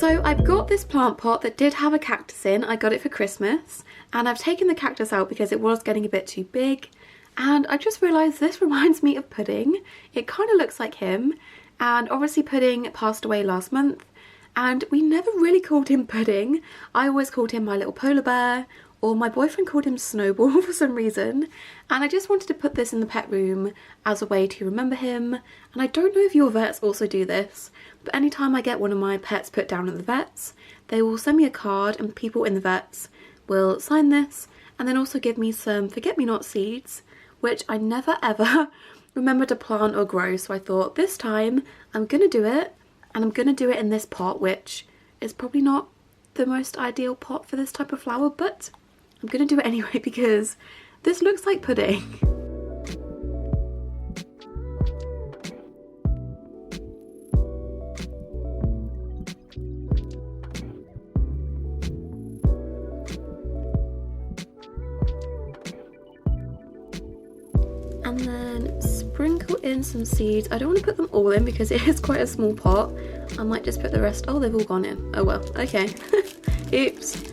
So I've got this plant pot that did have a cactus in. I got it for Christmas, and I've taken the cactus out because it was getting a bit too big, and I just realised this reminds me of Pudding. It kind of looks like him, and obviously Pudding passed away last month, and we never really called him Pudding. I always called him my little polar bear, or my boyfriend called him Snowball for some reason, and I just wanted to put this in the pet room as a way to remember him. And I don't know if your vets also do this, but anytime I get one of my pets put down at the vets, they will send me a card and people in the vets will sign this and then also give me some forget-me-not seeds, which I never ever remember to plant or grow. So I thought this time I'm gonna do it, and I'm gonna do it in this pot, which is probably not the most ideal pot for this type of flower, but I'm gonna do it anyway because this looks like Pudding. And then sprinkle in some seeds. I don't want to put them all in because it is quite a small pot. I might just put the rest. Oh, they've all gone in. Oh well, okay. Oops.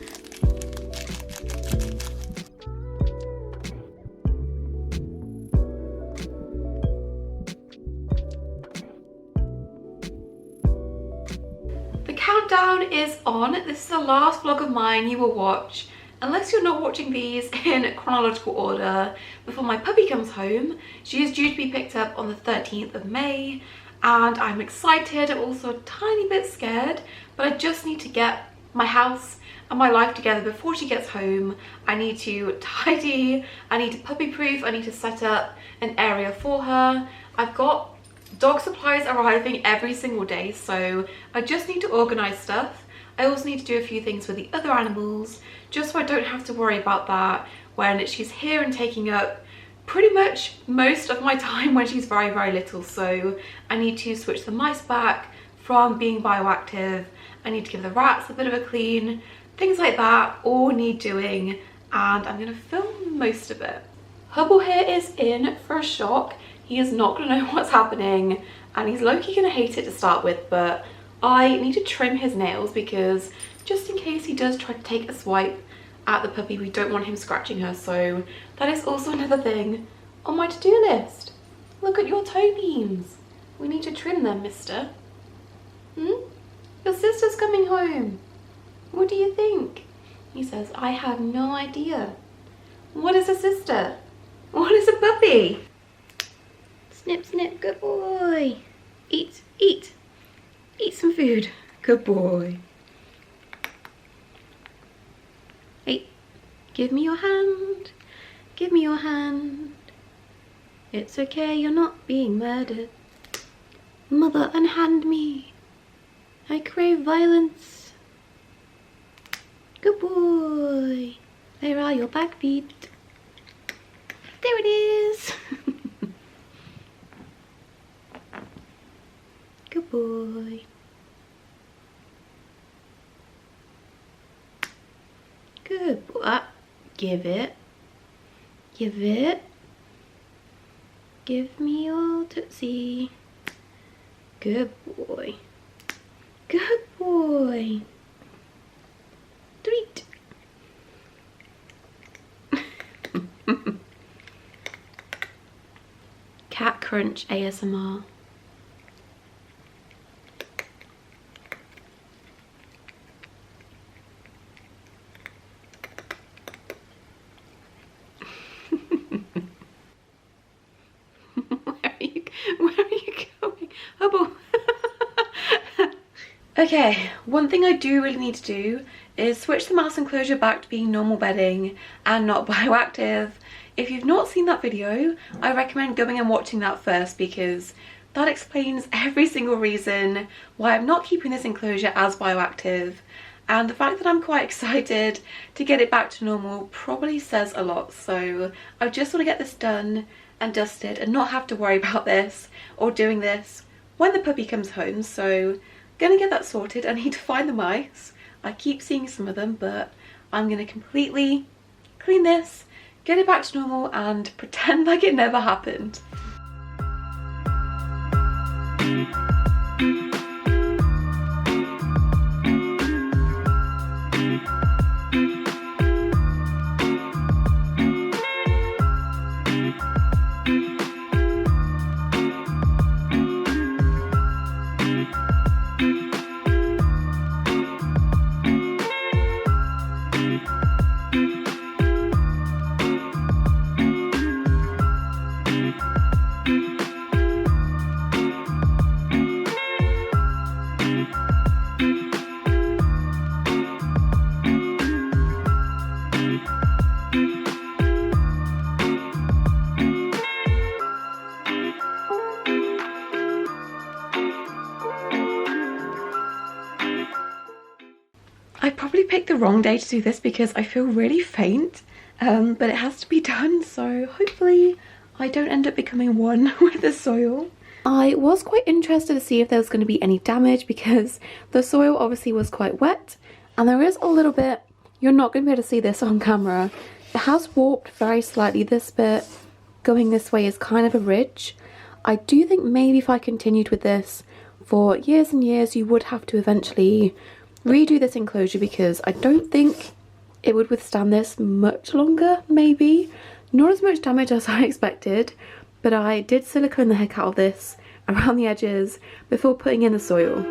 The countdown is on. This is the last vlog of mine you will watch, unless you're not watching these in chronological order, before my puppy comes home. She is due to be picked up on the 13th of May, and I'm excited. I'm also a tiny bit scared, but I just need to get my house and my life together before she gets home. I need to tidy, I need to puppy proof, I need to set up an area for her. I've got dog supplies arriving every single day, so I just need to organise stuff. I also need to do a few things with the other animals, just so I don't have to worry about that when she's here and taking up pretty much most of my time when she's very, very little. So I need to switch the mice back from being bioactive. I need to give the rats a bit of a clean. Things like that all need doing, and I'm going to film most of it. Hubble here is in for a shock. He is not going to know what's happening, and he's low-key going to hate it to start with, but I need to trim his nails because just in case he does try to take a swipe at the puppy, we don't want him scratching her. So that is also another thing on my to-do list. Look at your toe beams. We need to trim them, mister. Your sister's coming home. What do you think? He says, I have no idea. What is a sister? What is a puppy? Snip, snip, good boy. Eat, eat. Eat some food. Good boy. Hey, give me your hand. Give me your hand. It's okay, you're not being murdered. Mother, unhand me. I crave violence. Good boy. Where are your back feet? There it is. Good boy. Good boy. Give it. Give it. Give me your tootsie. Good boy. Good boy. Treat. Cat crunch ASMR. Where are you going? Hubble. Okay, one thing I do really need to do is switch the mouse enclosure back to being normal bedding and not bioactive. If you've not seen that video, I recommend going and watching that first, because that explains every single reason why I'm not keeping this enclosure as bioactive, and the fact that I'm quite excited to get it back to normal probably says a lot. So I just want to get this done and dusted and not have to worry about this or doing this when the puppy comes home. So gonna get that sorted. I need to find the mice. I keep seeing some of them, but I'm gonna completely clean this, get it back to normal, and pretend like it never happened. I probably picked the wrong day to do this because I feel really faint, but it has to be done, so hopefully I don't end up becoming one with the soil. I was quite interested to see if there was going to be any damage because the soil obviously was quite wet, and there is a little bit, you're not going to be able to see this on camera, it has warped very slightly. This bit going this way is kind of a ridge. I do think maybe if I continued with this for years and years, you would have to eventually redo this enclosure because I don't think it would withstand this much longer, maybe. Not as much damage as I expected, but I did silicone the heck out of this around the edges before putting in the soil.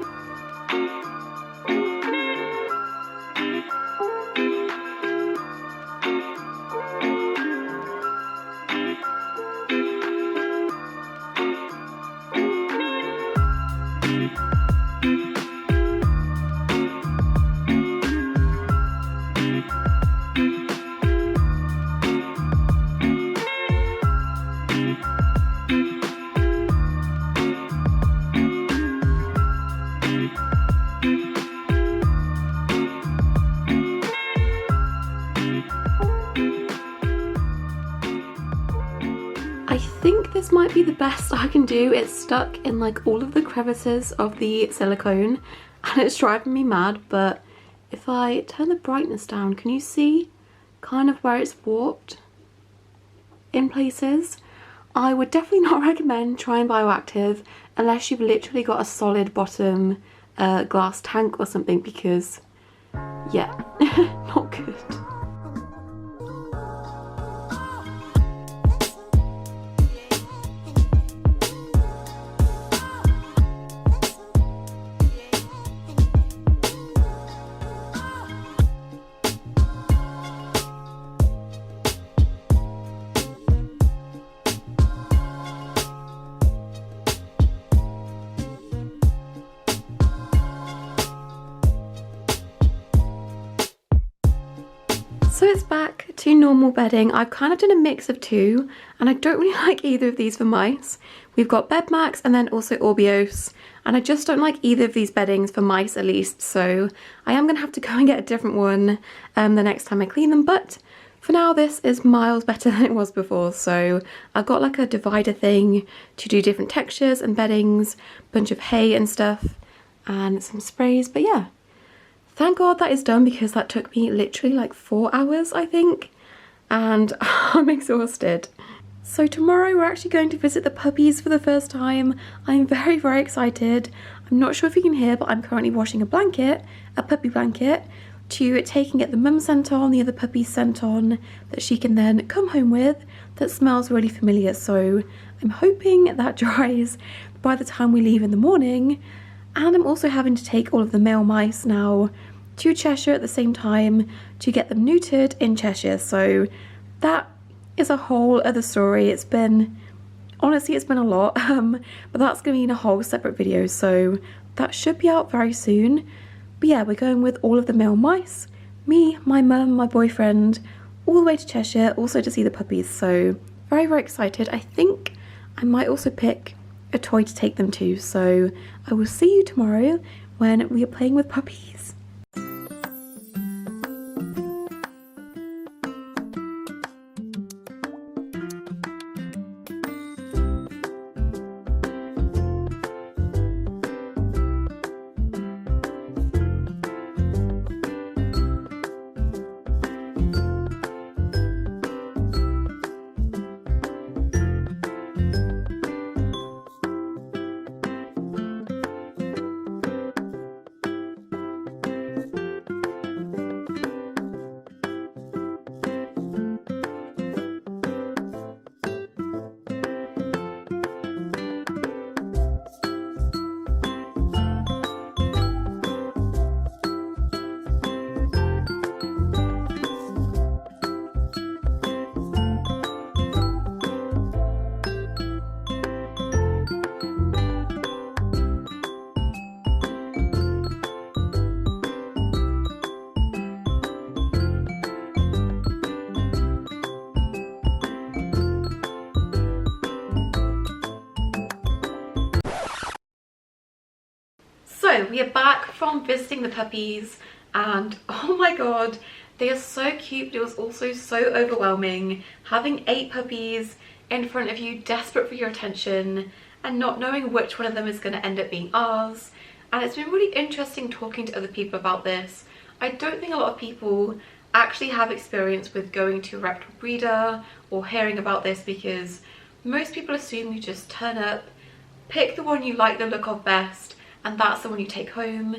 I think this might be the best I can do. It's stuck in like all of the crevices of the silicone and it's driving me mad, but if I turn the brightness down, can you see kind of where it's warped in places? I would definitely not recommend trying Bioactive unless you've literally got a solid bottom glass tank or something, because yeah, not good. So it's back to normal bedding. I've kind of done a mix of two, and I don't really like either of these for mice. We've got Bedmax and then also Orbios, and I just don't like either of these beddings for mice at least, so I am going to have to go and get a different one the next time I clean them, but for now this is miles better than it was before. So I've got like a divider thing to do different textures and beddings, bunch of hay and stuff, and some sprays, but yeah. Thank God that is done because that took me literally like 4 hours, I think, and I'm exhausted. So tomorrow we're actually going to visit the puppies for the first time. I'm very, very excited. I'm not sure if you can hear, but I'm currently washing a blanket, a puppy blanket, to take and get the mum scent on, the other puppies scent on, that she can then come home with, that smells really familiar. So I'm hoping that dries by the time we leave in the morning. And I'm also having to take all of the male mice now to Cheshire at the same time to get them neutered in Cheshire. So that is a whole other story. It's been, honestly, it's been a lot, but that's going to be in a whole separate video. So that should be out very soon. But yeah, we're going with all of the male mice, me, my mum, my boyfriend, all the way to Cheshire, also to see the puppies. So very, very excited. I think I might also pick a toy to take them to, so I will see you tomorrow when we are playing with puppies. So we are back from visiting the puppies and oh my god, they are so cute, but it was also so overwhelming having 8 puppies in front of you, desperate for your attention, and not knowing which one of them is going to end up being ours. And it's been really interesting talking to other people about this. I don't think a lot of people actually have experience with going to a reputable breeder or hearing about this, because most people assume you just turn up, pick the one you like the look of best, and that's the one you take home.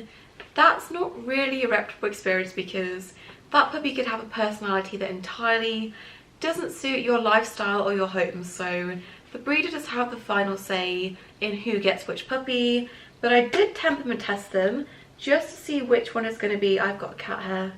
That's not really a reputable experience, because that puppy could have a personality that entirely doesn't suit your lifestyle or your home. So the breeder does have the final say in who gets which puppy, but I did temperament test them just to see which one is going to be, I've got cat hair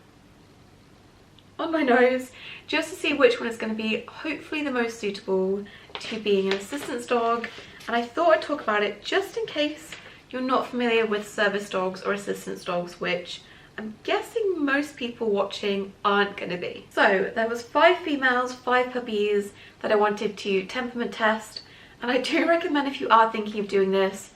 on my nose, just to see which one is going to be hopefully the most suitable to being an assistance dog. And I thought I'd talk about it just in case you're not familiar with service dogs or assistance dogs, which I'm guessing most people watching aren't going to be. So there was 5 females, 5 puppies that I wanted to temperament test, and I do recommend, if you are thinking of doing this,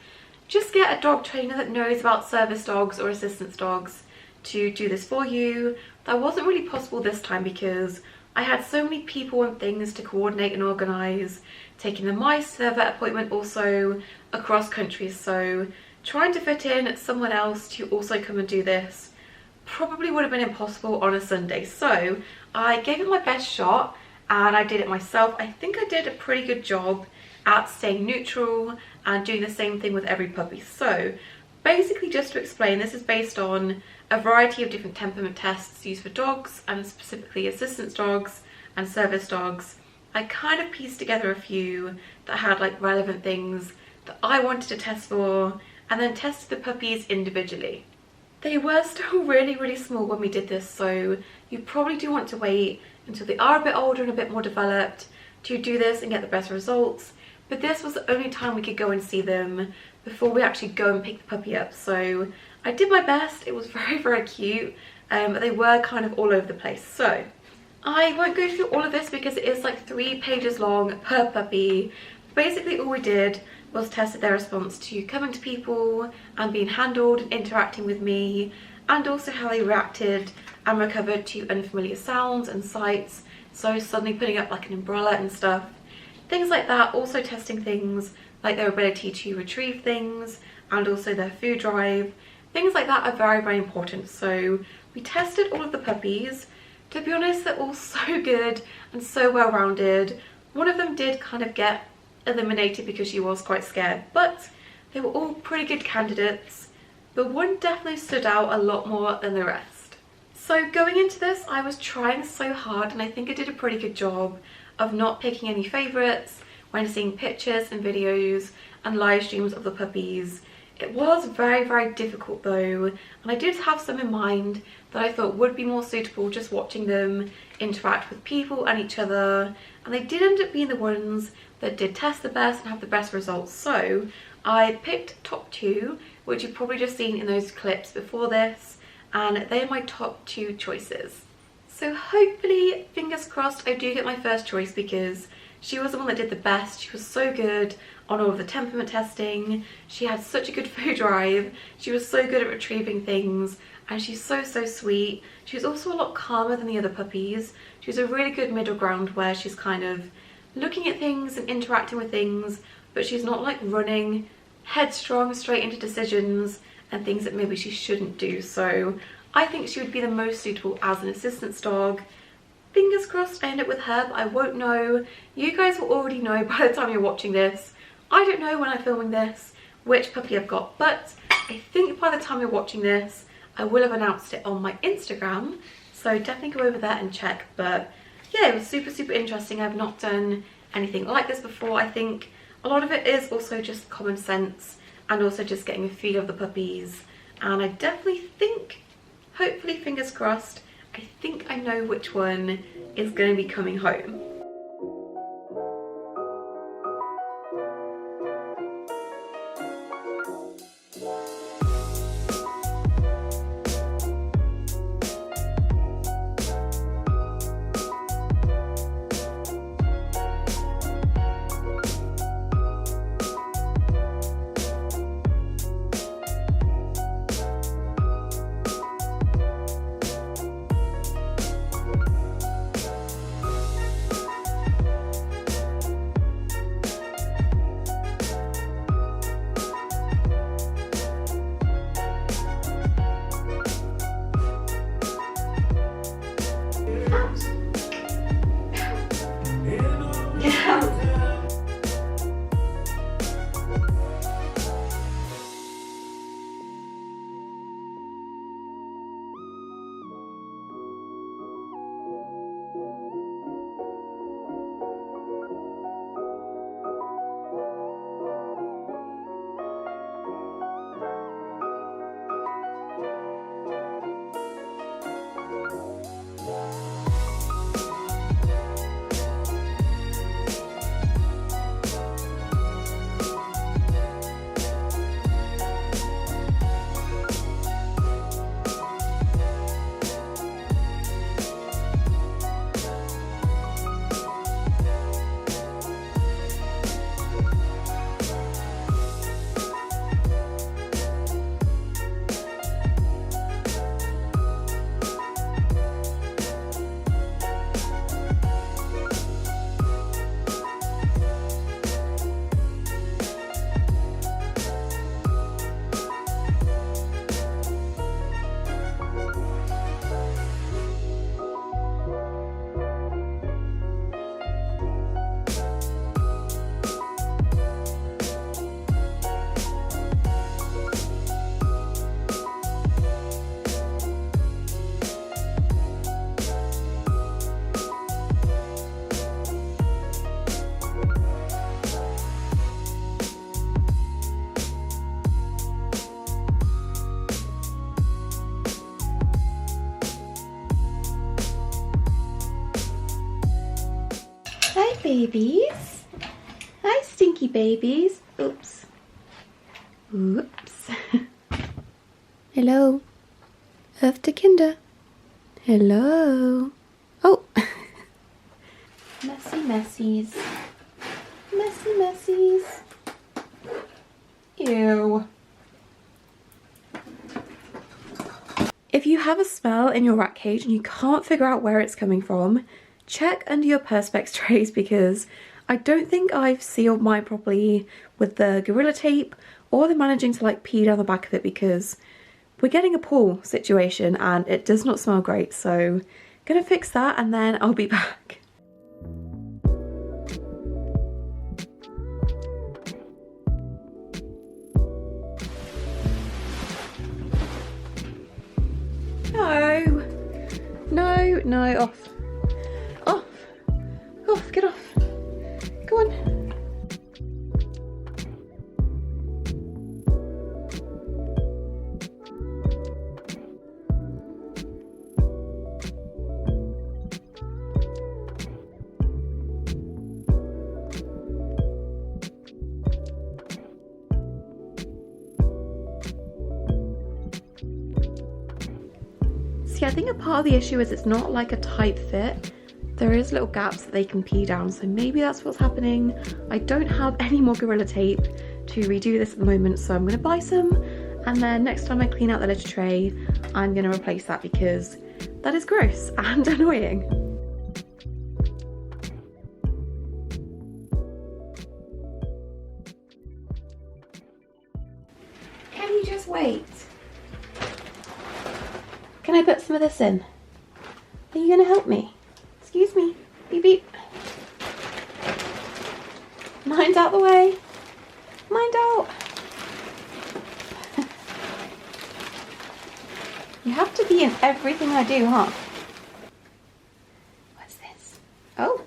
just get a dog trainer that knows about service dogs or assistance dogs to do this for you. That wasn't really possible this time because I had so many people and things to coordinate and organise, taking the mice to their vet appointment also across countries, so trying to fit in someone else to also come and do this probably would have been impossible on a Sunday. So I gave it my best shot and I did it myself. I think I did a pretty good job at staying neutral and doing the same thing with every puppy. So basically, just to explain, this is based on a variety of different temperament tests used for dogs, and specifically assistance dogs and service dogs. I kind of pieced together a few that had like relevant things that I wanted to test for, and then tested the puppies individually. They were still really small when we did this, so you probably do want to wait until they are a bit older and a bit more developed to do this and get the best results. But this was the only time we could go and see them before we actually go and pick the puppy up. So I did my best. It was very cute, but they were kind of all over the place. So I won't go through all of this because it is like 3 pages long per puppy. Basically all we did was tested their response to coming to people and being handled and interacting with me, and also how they reacted and recovered to unfamiliar sounds and sights, so suddenly putting up like an umbrella and stuff, things like that. Also testing things like their ability to retrieve things and also their food drive. Things like that are very important. So we tested all of the puppies. To be honest, they're all so good and so well rounded. One of them did kind of get eliminated because she was quite scared, but they were all pretty good candidates, but one definitely stood out a lot more than the rest. So going into this, I was trying so hard, and I think I did a pretty good job of not picking any favourites when seeing pictures and videos and live streams of the puppies. It was very difficult though, and I did have some in mind that I thought would be more suitable just watching them interact with people and each other, and they did end up being the ones that did test the best and have the best results. So I picked top 2, which you've probably just seen in those clips before this, and they are my top 2 choices. So hopefully, fingers crossed, I do get my first choice, because she was the one that did the best. She was so good on all of the temperament testing. She had such a good food drive. She was so good at retrieving things, and she's so sweet. She was also a lot calmer than the other puppies. She's a really good middle ground where she's kind of looking at things and interacting with things, but she's not like running headstrong straight into decisions and things that maybe she shouldn't do. So I think she would be the most suitable as an assistance dog. Fingers crossed I end up with her, but I won't know. You guys will already know by the time you're watching this. I don't know when I'm filming this which puppy I've got, but I think by the time you're watching this I will have announced it on my Instagram, so definitely go over there and check. But yeah, it was super interesting. I've not done anything like this before. I think a lot of it is also just common sense and also just getting a feel of the puppies, and I definitely think, hopefully fingers crossed, I think I know which one is going to be coming home. babies. Hi, stinky babies. Oops. Oops. Hello. Auf der Kinder. Hello. Oh. Messy messies. Messy messies. Ew. If you have a smell in your rat cage and you can't figure out where it's coming from, check under your Perspex trays, because I don't think I've sealed mine properly with the Gorilla Tape, or they're managing to like pee down the back of it, because we're getting a pool situation and it does not smell great. So gonna fix that and then I'll be back. No, no, no, off, off, off, get off, go on. See, I think a part of the issue is it's not like a tight fit. There is little gaps that they can pee down, so maybe that's what's happening. I don't have any more Gorilla Tape to redo this at the moment, so I'm gonna buy some, and then next time I clean out the litter tray, I'm gonna replace that because that is gross and annoying. Can you just wait? Can I put some of this in? Are you gonna help me? Excuse me. Beep beep. Mind out the way. Mind out. You have to be in everything I do, huh? What's this? Oh.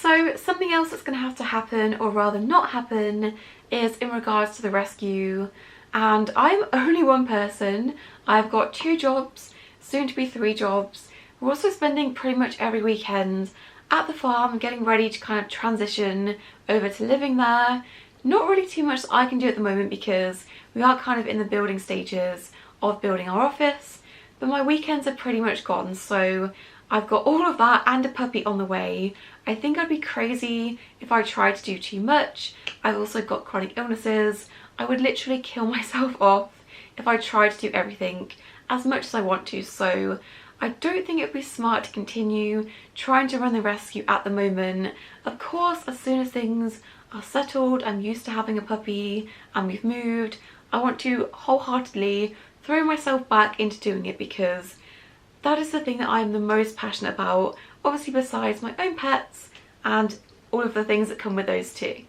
So something else that's going to have to happen, or rather not happen, is in regards to the rescue. And I'm only one person. I've got 2 jobs, soon to be 3 jobs. We're also spending pretty much every weekend at the farm, getting ready to kind of transition over to living there. Not really too much I can do at the moment because we are kind of in the building stages of building our office, but my weekends are pretty much gone, so I've got all of that and a puppy on the way. I think I'd be crazy if I tried to do too much. I've also got chronic illnesses. I would literally kill myself off if I tried to do everything as much as I want to, so I don't think it would be smart to continue trying to run the rescue at the moment. Of course, as soon as things are settled, I'm used to having a puppy and we've moved, I want to wholeheartedly throw myself back into doing it, because that is the thing that I'm the most passionate about, obviously besides my own pets and all of the things that come with those too.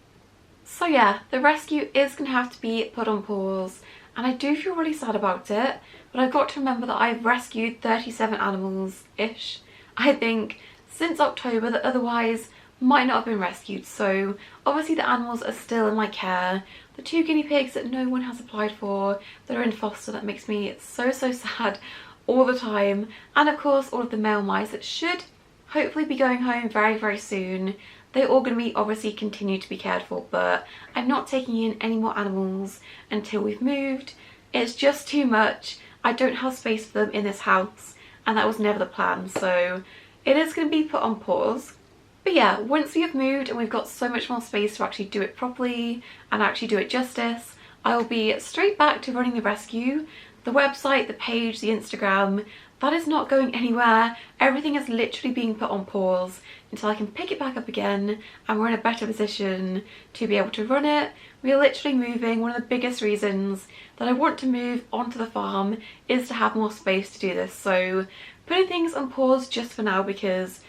So yeah, the rescue is going to have to be put on pause, and I do feel really sad about it, but I've got to remember that I've rescued 37 animals-ish, I think, since October, that otherwise might not have been rescued. So obviously the animals are still in my care. The 2 guinea pigs that no one has applied for, that are in foster, that makes me so sad all the time, and of course all of the male mice that should hopefully be going home very soon. They're all going to be obviously continue to be cared for, but I'm not taking in any more animals until we've moved. It's just too much. I don't have space for them in this house, and that was never the plan, so it is going to be put on pause. But yeah, once we have moved and we've got so much more space to actually do it properly and actually do it justice, I will be straight back to running the rescue. The website, the page, the Instagram, that is not going anywhere. Everything is literally being put on pause until I can pick it back up again and we're in a better position to be able to run it. We are literally moving. One of the biggest reasons that I want to move onto the farm is to have more space to do this. So putting things on pause just for now, because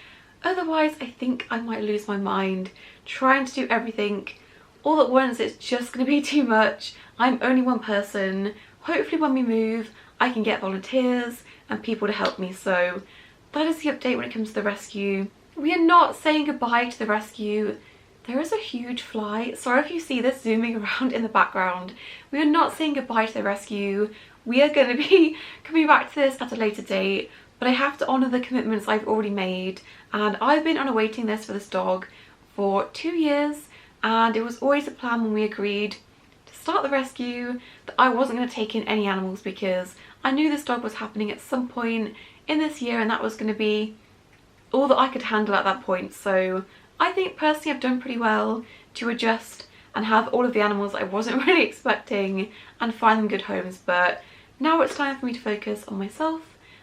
otherwise I think I might lose my mind trying to do everything all at once. It's just going to be too much. I'm only one person. Hopefully when we move I can get volunteers and people to help me, so that is the update when it comes to the rescue. We are not saying goodbye to the rescue. There is a huge fly. Sorry if you see this zooming around in the background. We are not saying goodbye to the rescue. We are going to be coming back to this at a later date, but I have to honour the commitments I've already made, and I've been on a waiting list for this dog for 2 years, and it was always a plan when we agreed to start the rescue that I wasn't going to take in any animals because I knew this dog was happening at some point in this year, and that was going to be all that I could handle at that point. So I think personally I've done pretty well to adjust and have all of the animals I wasn't really expecting and find them good homes, but now it's time for me to focus on myself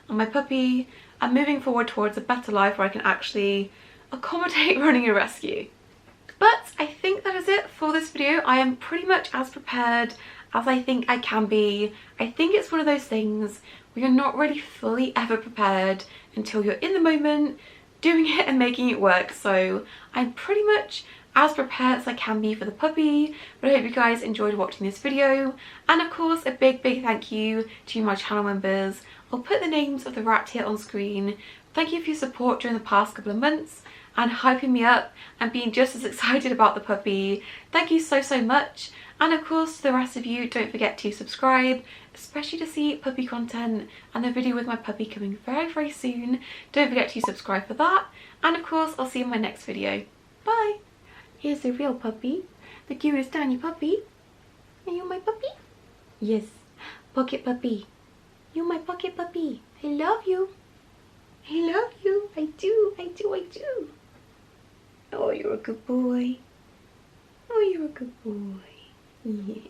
and my puppy and moving forward towards a better life where I can actually accommodate running a rescue. But I think that is it for this video. I am pretty much as prepared as I think I can be. I think it's one of those things where you're not really fully ever prepared until you're in the moment, doing it and making it work. So I'm pretty much as prepared as I can be for the puppy, but I hope you guys enjoyed watching this video. And of course, a big thank you to my channel members. I'll put the names of the rat here on screen. Thank you for your support during the past couple of months and hyping me up and being just as excited about the puppy. Thank you so much. And of course, to the rest of you, don't forget to subscribe, especially to see puppy content and the video with my puppy coming very soon. Don't forget to subscribe for that. And of course, I'll see you in my next video. Bye! Here's the real puppy, the cutest tiny puppy. Are you my puppy? Yes, pocket puppy. You're my pocket puppy. I love you. I love you. I do. Oh, you're a good boy. Oh, you're a good boy. Yeah.